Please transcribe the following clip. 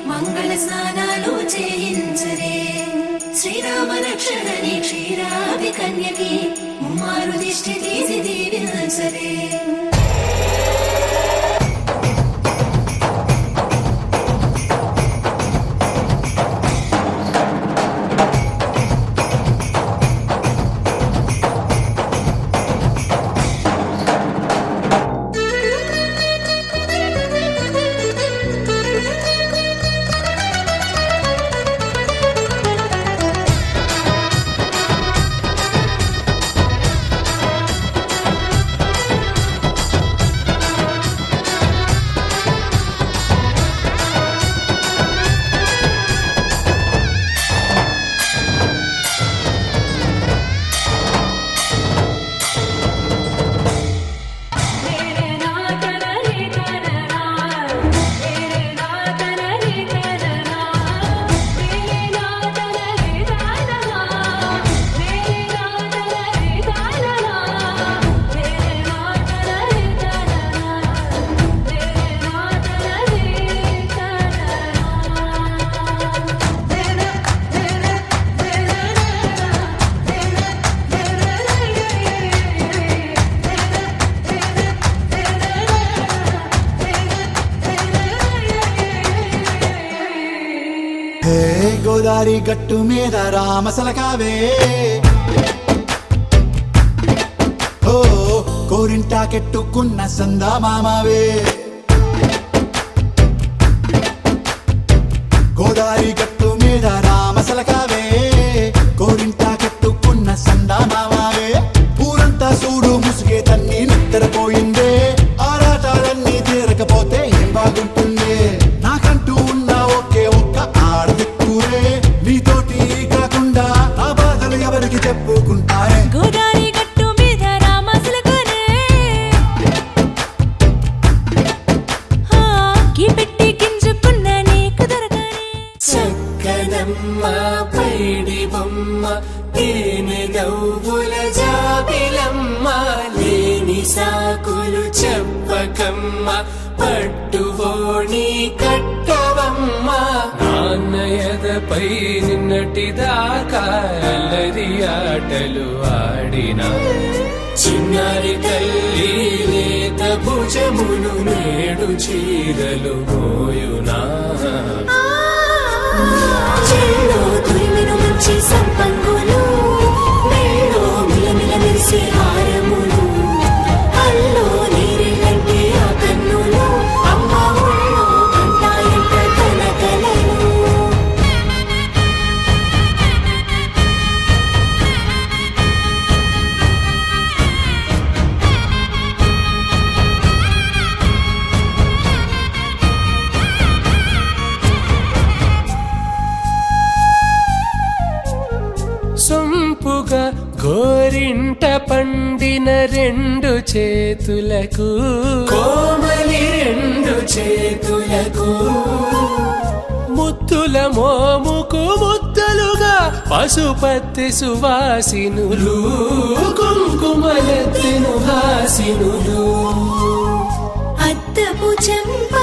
మంగళ స్నానాలు చేయించరే శ్రీరామ రక్షణని క్షీరాది కన్యకి ముమ్మారు దిష్టి తీసి దీవించరే. గోదారి గట్టు మీద రామసలకావే ఓ కోరింటా కెట్టుకున్న సందా మామావే. గోదారి గట్టు మీద రామసలకావే కోరింటా కెట్టుకున్న సందా మామావే. ఊరంతా చూడు ముసుగే తన్ని నిద్రపోయిందే ఆరాటాలన్నీ తీరకపోతే ఏం బాగుంటుందే. నాకంటూ ఉన్న ఒకే ఒక్క ఆడదిక్కురే నీతోటి కాకుండా నా బాధలు ఎవరికి చెప్పుకుంటారే. గోదారి గట్టు మీద రామసలకానే పెట్టి గింజుకున్న నీకు దొరకనే. చక్కనమ్మ పైడి బొమ్మ తేనె నవ్వుల జాబిలమ్మ లేని సాకులు చెప్పకమ్మ పట్టువోణి కట్టవమ్మ. నాన్నయదపై నిన్నటిదాకా అల్లరి ఆటలు ఆడిన చిన్నారి తల్లి లేత భుజములు నేడు చీరలు మోయునా. చెల్లో తురిమిన మంచి సంపంగులు మెళ్ళో మిలమిల మెరిసే హారములు అల్లో నీరిలంటే ఆ కన్నులు అమ్మ ఒళ్ళో కంటాయంట తన కలలు. సొంపుగా గోరింట పండిన రెండు చేతులకు కోమలి రెండు చేతులకు ముత్తుల మోముకు ముద్దలుగా పశుపతి సువాసినులు కుంకుమలెత్తిను హాసినులు. అద్దపు చెంప